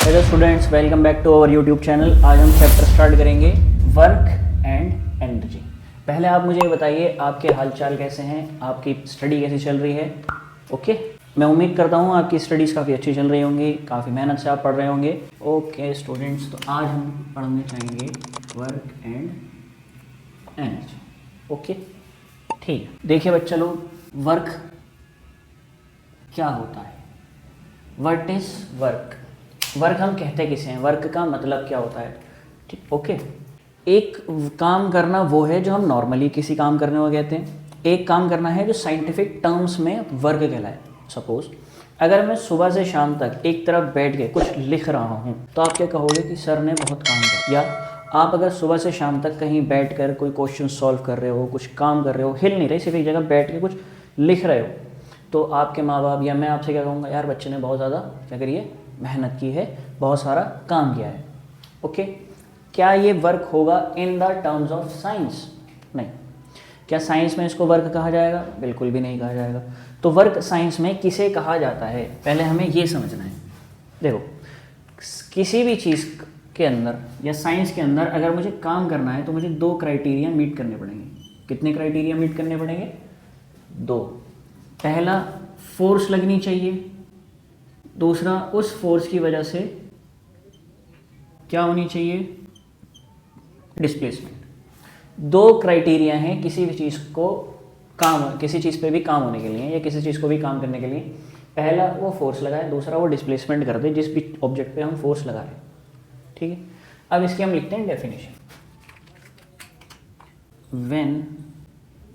Hello students, welcome back to our YouTube channel. आज हम chapter start करेंगे work and energy. पहले आप मुझे बताइए आपके हालचाल कैसे हैं, आपकी स्टडी कैसी चल रही है। ओके, मैं उम्मीद करता हूँ आपकी स्टडीज़ काफ़ी अच्छी चल रही होंगी, काफ़ी मेहनत से आप पढ़ रहे होंगे। ओके स्टूडेंट्स, तो आज हम पढ़ने चाहेंगे वर्क एंड एनर्जी। ओके ठीक है। देखिए बच्चा लोग, वर्क क्या होता है, व्हाट इज़ वर्क। वर्क हम कहते किसे हैं, वर्क का मतलब क्या होता है। ठीक, ओके। एक काम करना वो है जो हम नॉर्मली किसी काम करने को कहते हैं, एक काम करना है जो साइंटिफिक टर्म्स में वर्क कहलाए। सपोज अगर मैं सुबह से शाम तक एक तरफ बैठ के कुछ लिख रहा हूँ तो आप क्या कहोगे कि सर ने बहुत काम किया। या आप अगर सुबह से शाम तक कहीं बैठ कर कोई क्वेश्चन सॉल्व कर रहे हो, कुछ काम कर रहे हो, हिल नहीं रहे, सिर्फ एक जगह बैठ के कुछ लिख रहे हो, तो आपके माँ बाप या मैं आपसे क्या कहूँगा, यार बच्चे ने बहुत ज़्यादा क्या करिए मेहनत की है, बहुत सारा काम किया है। ओके, क्या ये वर्क होगा in the terms of science? नहीं। क्या साइंस में इसको वर्क कहा जाएगा? बिल्कुल भी नहीं कहा जाएगा। तो वर्क साइंस में किसे कहा जाता है, पहले हमें ये समझना है। देखो, किसी भी चीज़ के अंदर या साइंस के अंदर अगर मुझे काम करना है तो मुझे दो क्राइटेरिया मीट करने पड़ेंगे। कितने क्राइटेरिया मीट करने पड़ेंगे? दो। पहला, फोर्स लगनी चाहिए। दूसरा, उस फोर्स की वजह से क्या होनी चाहिए? डिस्प्लेसमेंट। दो क्राइटेरिया हैं किसी भी चीज़ को काम, किसी चीज़ पे भी काम होने के लिए या किसी चीज़ को भी काम करने के लिए। पहला वो फोर्स लगाए, दूसरा वो डिस्प्लेसमेंट कर दे जिस भी ऑब्जेक्ट पे हम फोर्स लगा रहे हैं। ठीक है, अब इसकी हम लिखते हैं definition. When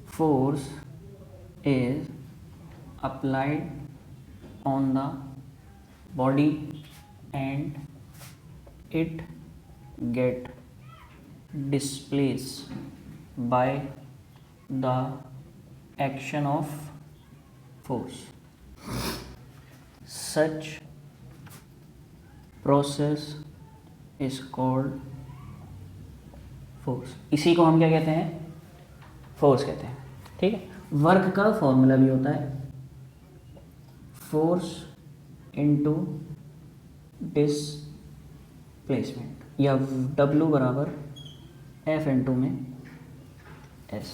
force is applied on the body and it get displaced by the action of force, such process is called force। इसी को हम क्या कहते हैं? फोर्स कहते हैं। ठीक है, वर्क का फॉर्मूला भी होता है फोर्स इंटू डिस्प्लेसमेंट, या W बराबर F इंटू में S।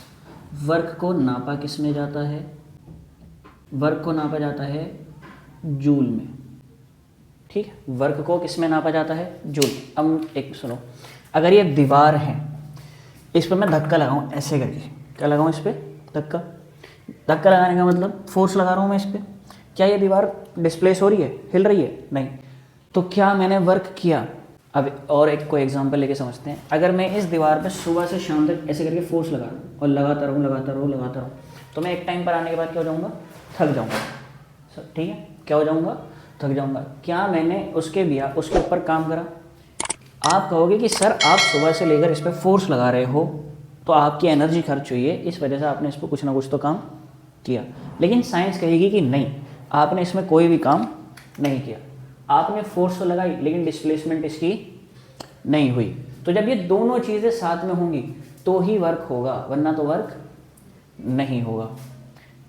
वर्क को नापा किस में जाता है? वर्क को नापा जाता है जूल में। ठीक है, वर्क को किस में नापा जाता है? जूल। अब एक सुनो, अगर ये दीवार है, इस पर मैं धक्का लगाऊं ऐसे करके, क्या लगाऊं इस पर? धक्का। धक्का लगाने का मतलब फोर्स लगा रहा हूं मैं इस पर। क्या ये दीवार डिस्प्लेस हो रही है, हिल रही है? नहीं। तो क्या मैंने वर्क किया? अब और एक कोई एग्जांपल लेके समझते हैं। अगर मैं इस दीवार पे सुबह से शाम तक ऐसे करके फोर्स लगा रहा हूँ और लगाता रहूँ, तो मैं एक टाइम पर आने के बाद क्या हो जाऊँगा? थक जाऊँगा। ठीक है, क्या हो जाऊँगा? थक जाऊँगा। क्या मैंने उसके ऊपर काम करा? आप कहोगे कि सर आप सुबह से लेकर इस पर फोर्स लगा रहे हो तो आपकी एनर्जी खर्च हुई है, इस वजह से आपने इस पर कुछ ना कुछ तो काम किया। लेकिन साइंस कहेगी कि नहीं, आपने इसमें कोई भी काम नहीं किया। आपने फोर्स तो लगाई लेकिन डिस्प्लेसमेंट इसकी नहीं हुई। तो जब ये दोनों चीज़ें साथ में होंगी तो ही वर्क होगा, वरना तो वर्क नहीं होगा।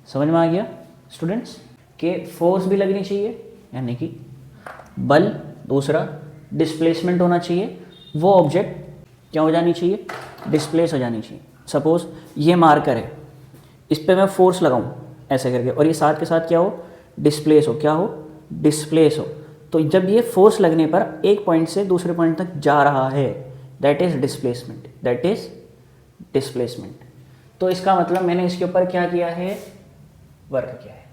समझ में आ गया स्टूडेंट्स? कि फोर्स भी लगनी चाहिए यानी कि बल, दूसरा डिस्प्लेसमेंट होना चाहिए, वो ऑब्जेक्ट क्या हो जानी चाहिए? डिस्प्लेस हो जानी चाहिए। सपोज ये मार्कर है, इस पर मैं फोर्स लगाऊं ऐसे करके और ये साथ के साथ क्या हो? डिस्प्लेस हो। क्या हो? डिस्प्लेस हो। तो जब ये फोर्स लगने पर एक पॉइंट से दूसरे पॉइंट तक जा रहा है, that is displacement, that is displacement. तो इसका मतलब मैंने इसके ऊपर क्या किया है? वर्क किया है।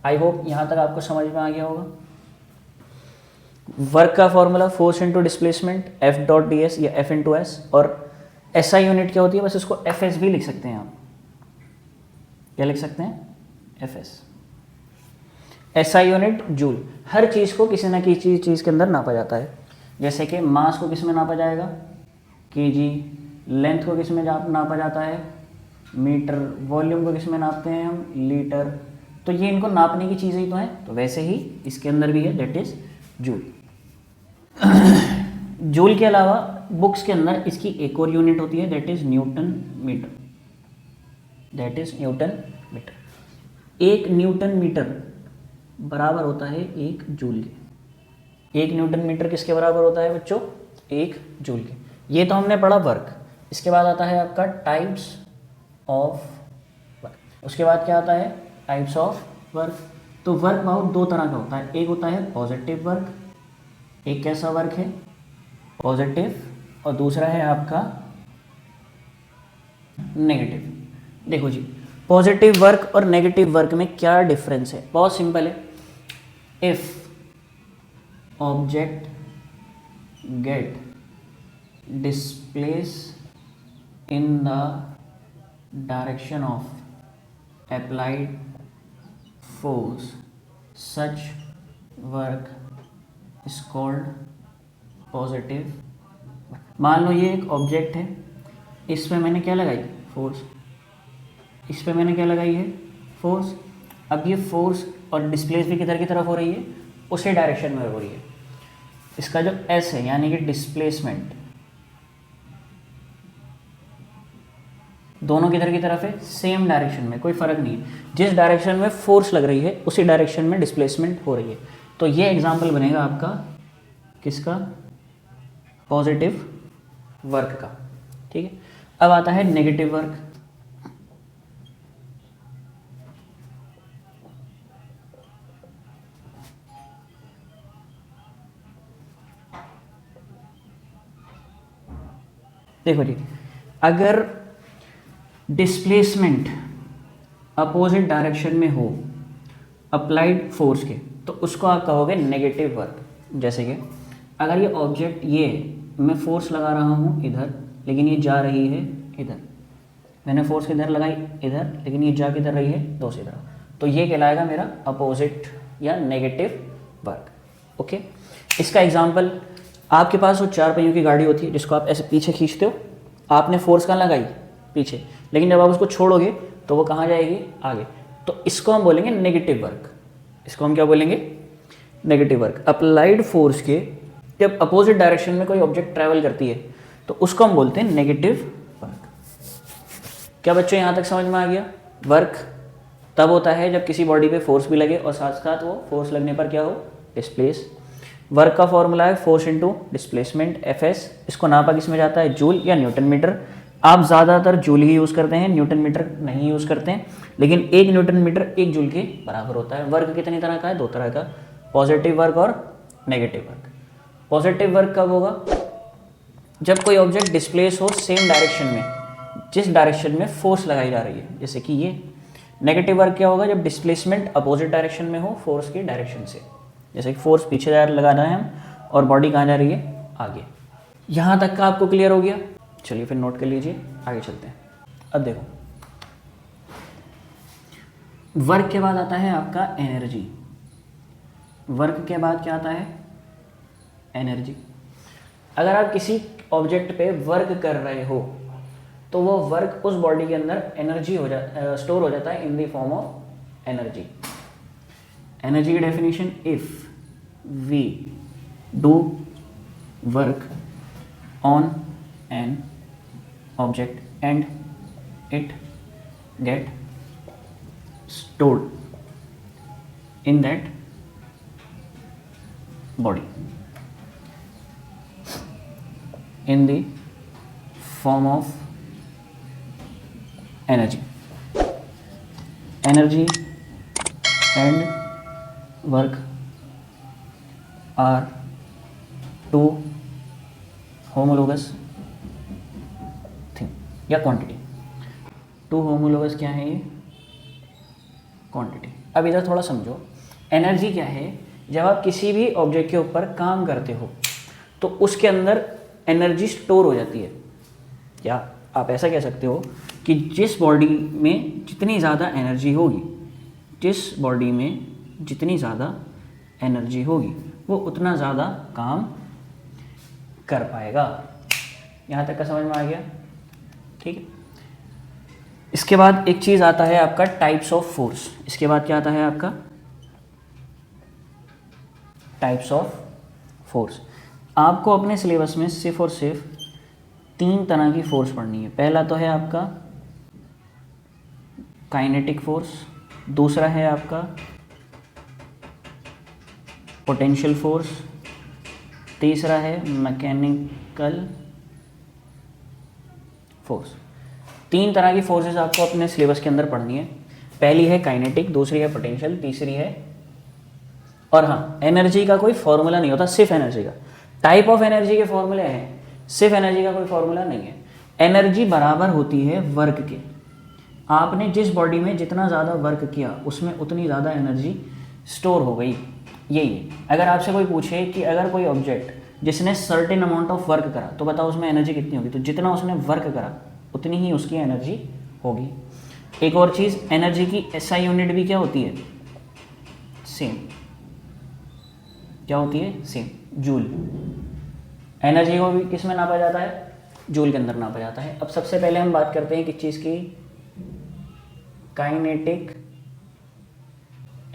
आई होप यहाँ तक आपको समझ में आ गया होगा। वर्क का formula force into displacement, F dot D S या F इंटू एस, और SI यूनिट क्या होती है? बस इसको FS भी लिख सकते हैं आप। क्या लिख सकते हैं? FS। SI unit joule. हर चीज़ को किसी ना किसी चीज़ के अंदर नापा जाता है। जैसे कि मास को किस में नापा जाएगा? kg। लेंथ को किस में नापा जाता है? मीटर। वॉल्यूम को किस में नापते हैं हम? लीटर। तो ये इनको नापने की चीज़ें ही तो हैं, तो वैसे ही इसके अंदर भी है, दैट इज जूल। जूल के अलावा बुक्स के अंदर इसकी एक और यूनिट होती है, that is newton metre, that is newton metre. एक न्यूटन मीटर बराबर होता है एक जूल के। 1 न्यूटन मीटर किसके बराबर होता है बच्चों? 1 जूल के। ये तो हमने पढ़ा वर्क। इसके बाद आता है आपका टाइप्स ऑफ वर्क। उसके बाद क्या आता है? Types of work. तो वर्क बहुत दो तरह का होता है, एक होता है पॉजिटिव वर्क, एक कैसा वर्क है? पॉजिटिव, और दूसरा है आपका नेगेटिव। देखो जी, पॉजिटिव वर्क और नेगेटिव वर्क में क्या डिफरेंस है? बहुत सिंपल है। If object get displace in the direction of applied force such work is called positive. मान लो ये एक ऑब्जेक्ट है, इस पे मैंने क्या लगाई? फोर्स। इस पे मैंने क्या लगाई है? फोर्स। अब ये फोर्स और डिस्प्लेस भी किधर की तरफ हो रही है? उसी डायरेक्शन में हो रही है। इसका जो एस है यानी कि डिस्प्लेसमेंट, दोनों किधर की तरफ है? सेम डायरेक्शन में, कोई फर्क नहीं है। जिस डायरेक्शन में फोर्स लग रही है उसी डायरेक्शन में डिस्प्लेसमेंट हो रही है। तो ये एग्जाम्पल बनेगा आपका किसका? पॉजिटिव वर्क का। ठीक है। अब आता है नेगेटिव वर्क। देखो जी, अगर डिस्प्लेसमेंट अपोजिट डायरेक्शन में हो अप्लाइड फोर्स के, तो उसको आप कहोगे नेगेटिव वर्क। जैसे कि अगर ये ऑब्जेक्ट ये मैं फोर्स लगा रहा हूँ इधर, लेकिन ये जा रही है इधर, मैंने फोर्स किधर लगाई? इधर, लेकिन ये जा किधर रही है? दूसरी तरफ, तो ये कहलाएगा मेरा अपोजिट या नेगेटिव वर्क। ओके। इसका एग्जाम्पल, आपके पास वो 4 पहियों की गाड़ी होती है जिसको आप ऐसे पीछे खींचते हो, आपने फोर्स कहाँ लगाई? पीछे, लेकिन जब आप उसको छोड़ोगे तो वो कहाँ जाएगी? आगे। तो इसको हम बोलेंगे नेगेटिव वर्क। इसको हम क्या बोलेंगे? Negative work. अप्लाइड फोर्स के जब अपोजिट डायरेक्शन में कोई ऑब्जेक्ट ट्रैवल करती है तो उसको हम बोलते हैं नेगेटिव वर्क। क्या बच्चों यहाँ तक समझ में आ गया? वर्क तब होता है जब किसी बॉडी पे फोर्स भी लगे और साथ साथ वो फोर्स लगने पर क्या हो? डिस्प्लेस। वर्क का फॉर्मूला है फोर्स इनटू डिस्प्लेसमेंट, एफएस। इसको नापा किस में जाता है? जूल या न्यूटन मीटर। आप ज़्यादातर जूल ही यूज़ करते हैं, न्यूटन मीटर नहीं यूज़ करते हैं, लेकिन 1 न्यूटन मीटर 1 जूल के बराबर होता है। वर्क कितनी तरह का है? 2 तरह का, पॉजिटिव वर्क और नेगेटिव वर्क। पॉजिटिव वर्क कब होगा? जब कोई ऑब्जेक्ट डिस्प्लेस हो सेम डायरेक्शन में, जिस डायरेक्शन में फोर्स लगाई जा रही है, जैसे कि ये। नेगेटिव वर्क क्या होगा? जब डिस्प्लेसमेंट अपोजिट डायरेक्शन में हो फोर्स की डायरेक्शन से, जैसे कि फोर्स पीछे लगा रहे हैं हम और बॉडी कहाँ जा रही है? आगे। यहाँ तक का आपको क्लियर हो गया? चलिए फिर नोट कर लीजिए, आगे चलते हैं। अब देखो, वर्क के बाद आता है आपका एनर्जी। वर्क के बाद क्या आता है? एनर्जी। अगर आप किसी ऑब्जेक्ट पे वर्क कर रहे हो तो वो वर्क उस बॉडी के अंदर एनर्जी स्टोर हो जाता है in the form of energy. Energy की definition, if we do work on an object and it get stored in that body in the form of energy. Energy and work are two homologous thing या quantity. To homologous क्या है? ये quantity. अब इधर थोड़ा समझो, energy क्या है? जब आप किसी भी ऑब्जेक्ट के ऊपर काम करते हो तो उसके अंदर एनर्जी स्टोर हो जाती है। या आप ऐसा कह सकते हो कि जिस बॉडी में जितनी ज़्यादा एनर्जी होगी, जिस बॉडी में जितनी ज़्यादा एनर्जी होगी वो उतना ज़्यादा काम कर पाएगा। यहाँ तक का समझ में आ गया? ठीक है। इसके बाद एक चीज़ आता है आपका टाइप्स ऑफ फोर्स। इसके बाद क्या आता है आपका? Types of force. आपको अपने सिलेबस में सिर्फ और सिर्फ 3 तरह की फोर्स पढ़नी है। पहला तो है आपका काइनेटिक फोर्स, दूसरा है आपका पोटेंशियल फोर्स तीसरा है मैकेनिकल फोर्स। 3 तरह की फोर्सेस आपको अपने सिलेबस के अंदर पढ़नी है। पहली है काइनेटिक, दूसरी है पोटेंशियल, तीसरी है, और हाँ एनर्जी का कोई फॉर्मूला नहीं होता, सिर्फ एनर्जी का। टाइप ऑफ एनर्जी के फॉर्मूले हैं, सिर्फ एनर्जी का कोई फॉर्मूला नहीं है। एनर्जी बराबर होती है वर्क के। आपने जिस बॉडी में जितना ज़्यादा वर्क किया उसमें उतनी ज़्यादा एनर्जी स्टोर हो गई, यही है। अगर आपसे कोई पूछे कि अगर कोई ऑब्जेक्ट जिसने सर्टेन अमाउंट ऑफ वर्क करा तो बताओ उसमें एनर्जी कितनी होगी, तो जितना उसने वर्क करा उतनी ही उसकी एनर्जी होगी। एक और चीज़, एनर्जी की एसआई यूनिट भी क्या होती है, सेम। क्या होती है, सेम, जूल। एनर्जी को भी किस में नापा जाता है, जूल के अंदर नापा जाता है। अब सबसे पहले हम बात करते हैं किस चीज़ की, काइनेटिक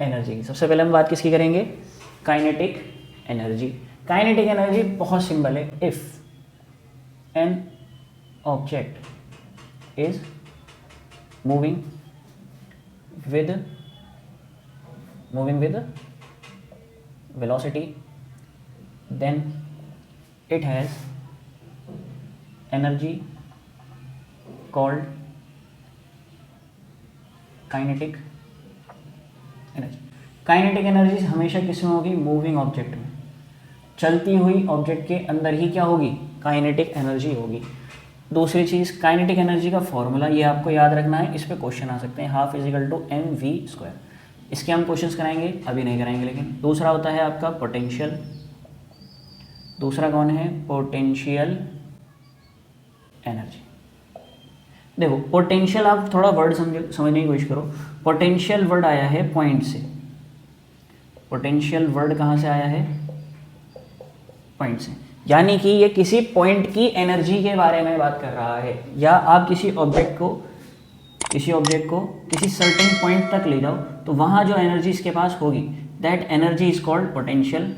एनर्जी की। सबसे पहले हम बात किसकी करेंगे, काइनेटिक एनर्जी। काइनेटिक एनर्जी बहुत सिंपल है। If an object is moving with velocity, then it has energy called kinetic energy. Kinetic energy हमेशा किस में होगी, मूविंग ऑब्जेक्ट में। चलती हुई ऑब्जेक्ट के अंदर ही क्या होगी, काइनेटिक एनर्जी होगी। दूसरी चीज़, काइनेटिक एनर्जी का फॉर्मूला ये आपको याद रखना है, इस पे क्वेश्चन आ सकते हैं, ½ = mv²। इसके हम क्वेश्चंस कराएंगे, अभी नहीं कराएंगे लेकिन। दूसरा होता है आपका पोटेंशियल। दूसरा कौन है, पोटेंशियल एनर्जी। देखो पोटेंशियल, आप थोड़ा वर्ड समझने की कोशिश करो। पोटेंशियल वर्ड आया है पॉइंट से। पोटेंशियल वर्ड कहाँ से आया है, पॉइंट से। यानी कि ये किसी पॉइंट की एनर्जी के बारे में बात कर रहा है। या आप किसी ऑब्जेक्ट को किसी सर्टेन पॉइंट तक ले जाओ तो वहाँ जो एनर्जी इसके पास होगी, that energy is called potential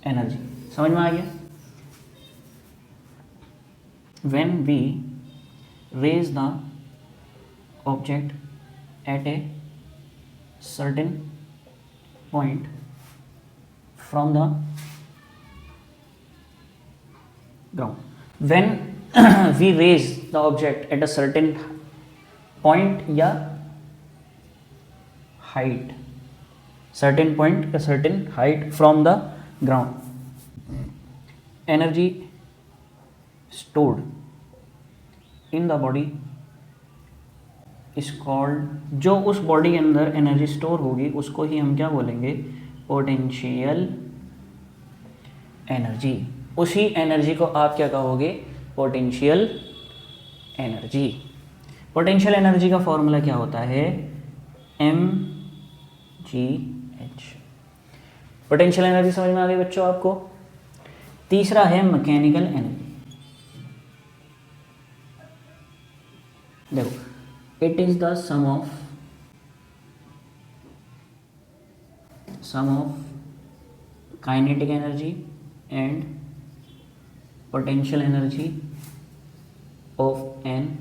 energy. समझ में आ गया। When we raise the object at a certain point from the ground, when we raise the object at a certain point या हाइट, सर्टेन पॉइंट या certain height from the ground, energy stored in the body is called, जो उस body के अंदर energy store होगी उसको ही हम क्या बोलेंगे, पोटेंशियल एनर्जी। उसी एनर्जी को आप क्या कहोगे, पोटेंशियल एनर्जी। पोटेंशियल एनर्जी का फॉर्मूला क्या होता है, mgh। पोटेंशियल एनर्जी समझ में आ गई बच्चों आपको। तीसरा है मैकेनिकल एनर्जी। देखो, it is the sum of kinetic energy and potential energy of an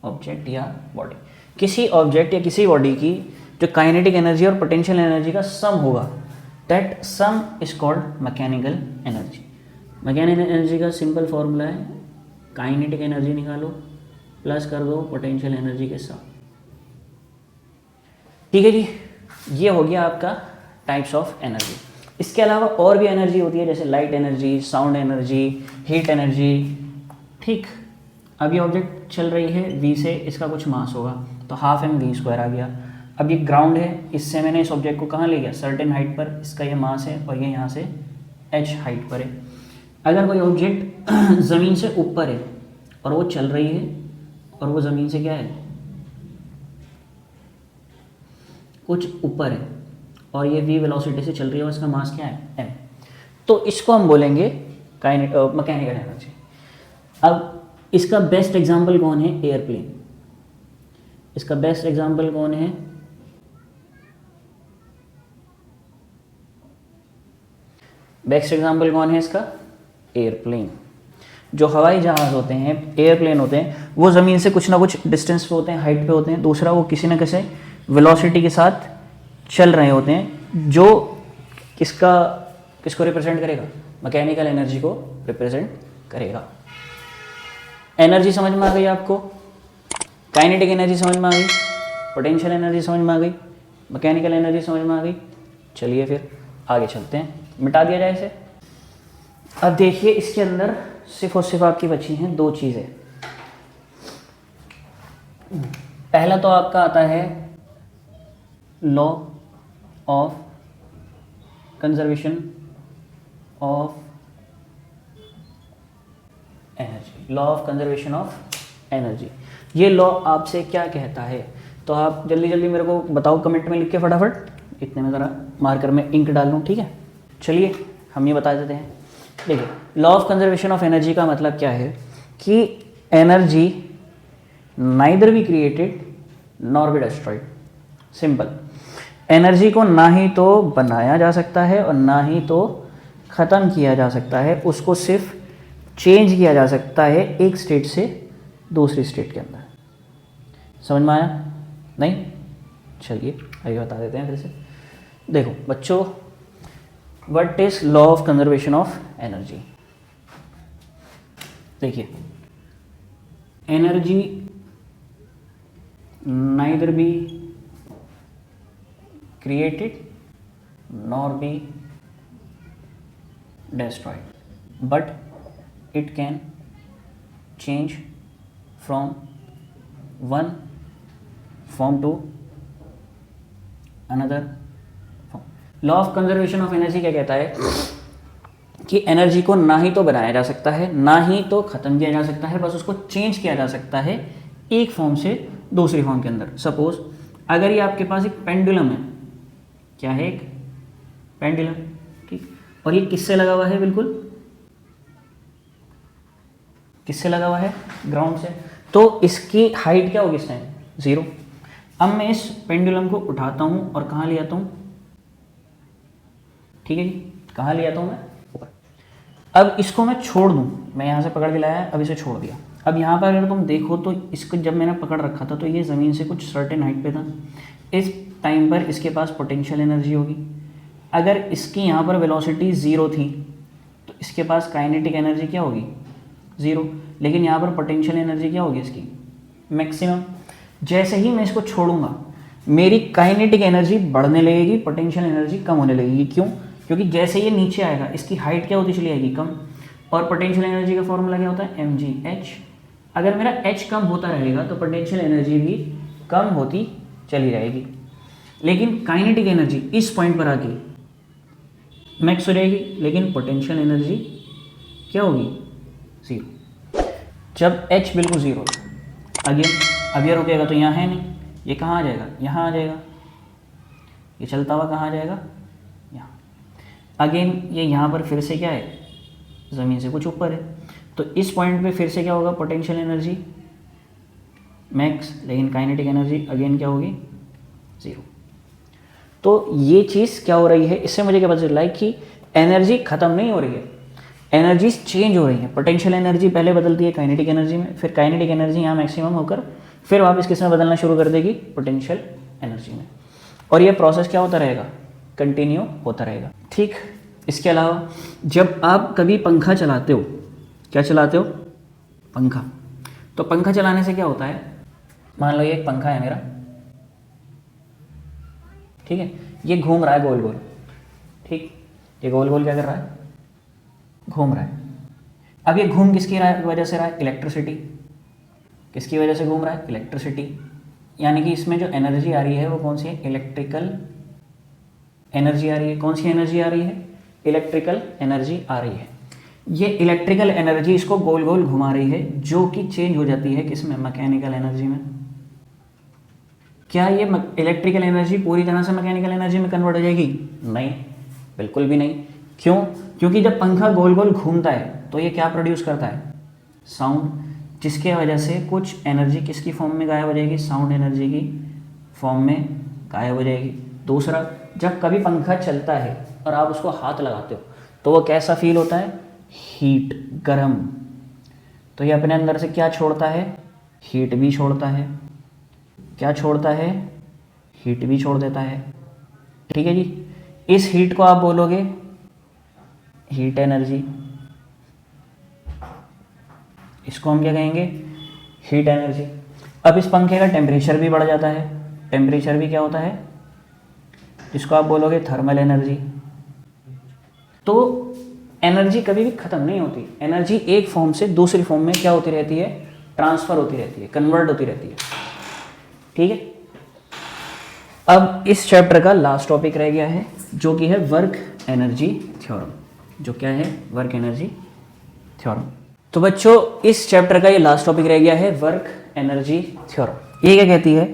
object या बॉडी। किसी ऑब्जेक्ट या किसी बॉडी की जो काइनेटिक एनर्जी और पोटेंशियल एनर्जी का सम होगा, that sum is called mechanical energy. Mechanical energy का सिंपल फॉर्मूला है, काइनेटिक एनर्जी निकालो प्लस कर दो पोटेंशियल एनर्जी के साथ। ठीक है जी, ये हो गया आपका टाइप्स ऑफ एनर्जी। इसके अलावा और भी एनर्जी होती है, जैसे light energy, sound energy, heat energy. ठीक, अब ये ऑब्जेक्ट चल रही है v से, इसका कुछ मास होगा तो ½ mv² आ गया। अब ये ग्राउंड है, इससे मैंने इस ऑब्जेक्ट को कहाँ ले गया, सर्टेन हाइट पर, इसका ये मास है और ये यहाँ से h हाइट पर है। अगर कोई ऑब्जेक्ट ज़मीन से ऊपर है और वो चल रही है और वो ज़मीन से क्या है, कुछ ऊपर है और ये v वेलोसिटी से चल रही है और इसका मास क्या है, m, तो इसको हम बोलेंगे मैकेनिकल एनर्जी। अब इसका बेस्ट एग्जाम्पल कौन है, एयरप्लेन। इसका बेस्ट एग्जाम्पल कौन है, बेस्ट एग्जाम्पल कौन है इसका, एयरप्लेन। जो हवाई जहाज़ होते हैं, एयरप्लेन होते हैं, वो ज़मीन से कुछ ना कुछ डिस्टेंस पे होते हैं, हाइट पे होते हैं। दूसरा, वो किसी न किसी वेलोसिटी के साथ चल रहे होते हैं, जो किसको रिप्रेजेंट करेगा, मैकेनिकल एनर्जी को रिप्रेजेंट करेगा। एनर्जी समझ में आ गई आपको, काइनेटिक एनर्जी समझ में आ गई, पोटेंशियल एनर्जी समझ में आ गई, मैकेनिकल एनर्जी समझ में आ गई। चलिए फिर आगे चलते हैं, मिटा दिया जाए इसे। अब देखिए इसके अंदर सिर्फ और सिर्फ आपकी बची हैं दो चीज़ें। पहला तो आपका आता है law of conservation of energy, law of conservation of energy. ये लॉ आपसे क्या कहता है, तो आप जल्दी जल्दी मेरे को बताओ कमेंट में लिख के फटाफट, इतने में ज़रा मार्कर में इंक डाल लूँ, ठीक है। चलिए हम ये बता देते हैं। देखिए law of conservation of energy का मतलब क्या है कि energy neither be created nor be destroyed. Simple, energy को ना ही तो बनाया जा सकता है और ना ही तो ख़त्म किया जा सकता है, उसको सिर्फ चेंज किया जा सकता है एक स्टेट से दूसरी स्टेट के अंदर। समझ में आया? नहीं? चलिए आइए बता देते हैं फिर से। देखो बच्चों, what is law of conservation of energy. देखिए energy neither be created nor be destroyed, but it can change from one form to another form. Law of conservation of energy क्या कहता है कि एनर्जी को ना ही तो बनाया जा सकता है ना ही तो ख़त्म किया जा सकता है, बस उसको चेंज किया जा सकता है एक फॉर्म से दूसरी फॉर्म के अंदर। सपोज अगर ये आपके पास एक पेंडुलम है, क्या है, एक पेंडुलम, ठीक, और ये किससे लगा हुआ है, बिल्कुल किससे लगा हुआ है, ग्राउंड से, तो इसकी हाइट क्या होगी इस टाइम, 0। अब मैं इस पेंडुलम को उठाता हूँ और कहाँ ले आता हूँ, ठीक है जी, कहाँ ले आता हूँ मैं, ऊपर। अब इसको मैं छोड़ दूँ, मैं यहाँ से पकड़ के लाया, अब इसे छोड़ दिया। अब यहाँ पर अगर तुम देखो तो इसको जब मैंने पकड़ रखा था तो ये ज़मीन से कुछ सर्टेन हाइट पे था। इस टाइम पर इसके पास पोटेंशियल एनर्जी होगी। अगर इसकी यहाँ पर वेलोसिटी 0 थी तो इसके पास काइनेटिक एनर्जी क्या होगी, 0। लेकिन यहाँ पर पोटेंशियल एनर्जी क्या होगी इसकी, मैक्सिमम। जैसे ही मैं इसको छोड़ूंगा मेरी काइनेटिक एनर्जी बढ़ने लगेगी, पोटेंशियल एनर्जी कम होने लगेगी। क्यों? क्योंकि जैसे ये नीचे आएगा इसकी हाइट क्या होती चली जाएगी, कम। और पोटेंशियल एनर्जी का फॉर्मूला क्या होता है, mgh। अगर मेरा h कम होता रहेगा तो पोटेंशियल एनर्जी भी कम होती चली जाएगी। लेकिन काइनेटिक एनर्जी इस पॉइंट पर आके मैक्स हो जाएगी, लेकिन पोटेंशियल एनर्जी क्या होगी, 0। जब h बिल्कुल 0, अगेन अब ये रुकेगा तो यहाँ है नहीं, ये कहाँ आ जाएगा, यहाँ आ जाएगा। ये चलता हुआ कहाँ आ जाएगा, यहाँ। अगेन ये यहाँ पर फिर से क्या है, ज़मीन से कुछ ऊपर है, तो इस पॉइंट पे फिर से क्या होगा, पोटेंशियल एनर्जी मैक्स, लेकिन काइनेटिक एनर्जी अगेन क्या होगी, 0। तो ये चीज़ क्या हो रही है, इससे मुझे क्या पता चल रहा है कि एनर्जी ख़त्म नहीं हो रही है, एनर्जीज चेंज हो रही है। पोटेंशियल एनर्जी पहले बदलती है काइनेटिक एनर्जी में, फिर काइनेटिक एनर्जी यहाँ मैक्सिमम होकर फिर वापस किस में बदलना शुरू कर देगी, पोटेंशियल एनर्जी में। और ये प्रोसेस क्या होता रहेगा, कंटिन्यू होता रहेगा, ठीक। इसके अलावा जब आप कभी पंखा चलाते हो, क्या चलाते हो, पंखा, तो पंखा चलाने से क्या होता है, मान लो ये एक पंखा है मेरा, ठीक है, ये घूम रहा है गोल गोल, ठीक, ये गोल गोल क्या कर रहा है, घूम रहा है। अब ये घूम किसकी वजह से रहा है, इलेक्ट्रिसिटी। किसकी वजह से घूम रहा है, इलेक्ट्रिसिटी। यानी कि इसमें जो एनर्जी आ रही है वो कौन सी है, इलेक्ट्रिकल एनर्जी आ रही है। कौन सी एनर्जी आ रही है, इलेक्ट्रिकल एनर्जी आ रही है। ये इलेक्ट्रिकल एनर्जी इसको गोल गोल घुमा रही है, जो कि चेंज हो जाती है किसमें, मैकेनिकल एनर्जी में। क्या ये इलेक्ट्रिकल एनर्जी पूरी तरह से मैकेनिकल एनर्जी में कन्वर्ट हो जाएगी, नहीं, बिल्कुल भी नहीं। क्यों? क्योंकि जब पंखा गोल गोल घूमता है तो ये क्या प्रोड्यूस करता है, साउंड, जिसके वजह से कुछ एनर्जी किसकी फॉर्म में गायब हो जाएगी, साउंड एनर्जी की फॉर्म में गायब हो जाएगी। दूसरा, जब कभी पंखा चलता है और आप उसको हाथ लगाते हो तो वो कैसा फील होता है, हीट, गर्म। तो ये अपने अंदर से क्या छोड़ता है, हीट भी छोड़ता है। क्या छोड़ता है, हीट भी छोड़ देता है, ठीक है जी। इस हीट को आप बोलोगे हीट एनर्जी, इसको हम क्या कहेंगे, हीट एनर्जी। अब इस पंखे का टेम्परेचर भी बढ़ जाता है, टेम्परेचर भी क्या होता है, जिसको आप बोलोगे थर्मल एनर्जी। तो एनर्जी कभी भी ख़त्म नहीं होती, एनर्जी एक फॉर्म से दूसरी फॉर्म में क्या होती रहती है, ट्रांसफ़र होती रहती है, कन्वर्ट होती रहती है। ठीक है, अब इस चैप्टर का लास्ट टॉपिक रह गया है जो कि है वर्क एनर्जी थ्योरम। जो क्या है, वर्क एनर्जी थ्योरम। तो बच्चों इस चैप्टर का ये लास्ट टॉपिक रह गया है वर्क एनर्जी थ्योरम। ये क्या कहती है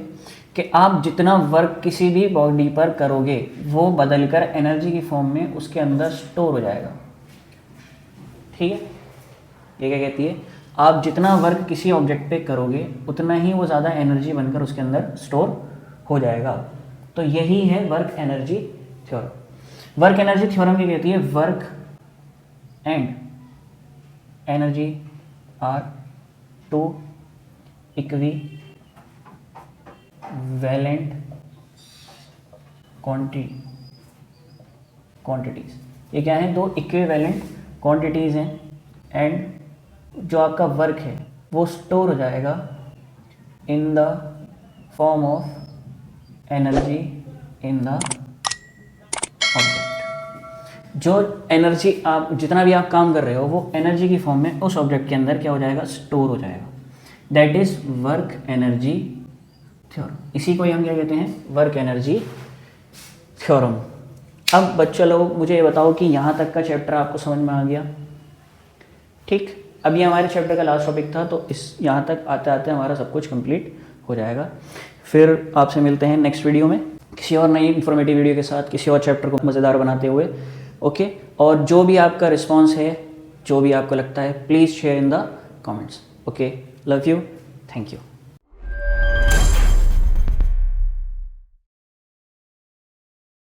कि आप जितना वर्क किसी भी बॉडी पर करोगे वो बदलकर एनर्जी की फॉर्म में उसके अंदर स्टोर हो जाएगा। ठीक है, ये क्या कहती है, आप जितना वर्क किसी ऑब्जेक्ट पे करोगे उतना ही वो ज़्यादा एनर्जी बनकर उसके अंदर स्टोर हो जाएगा। तो यही है work energy theorem. Work energy theorem क्या कहती है, work and energy are two equivalent quantities. ये क्या है, दो इक्विवेलेंट क्वांटिटीज़ हैं एंड जो आपका वर्क है वो स्टोर हो जाएगा इन the form of energy in the object. जो एनर्जी आप जितना भी आप काम कर रहे हो वो एनर्जी की फॉर्म में उस ऑब्जेक्ट के अंदर क्या हो जाएगा, स्टोर हो जाएगा। That is work energy theorem. इसी को ही हम क्या कहते हैं, वर्क एनर्जी थ्योरम। अब बच्चों लोग मुझे ये बताओ कि यहाँ तक का चैप्टर आपको समझ में आ गया। ठीक, अब ये हमारे चैप्टर का लास्ट टॉपिक था, तो इस यहाँ तक आते आते हमारा सब कुछ कंप्लीट हो जाएगा। फिर आपसे मिलते हैं नेक्स्ट वीडियो में किसी और नई इन्फॉर्मेटिव वीडियो के साथ, किसी और चैप्टर को मज़ेदार बनाते हुए। ओके, और जो भी आपका रिस्पॉन्स है, जो भी आपको लगता है, please share in the comments. Okay, love you, thank you.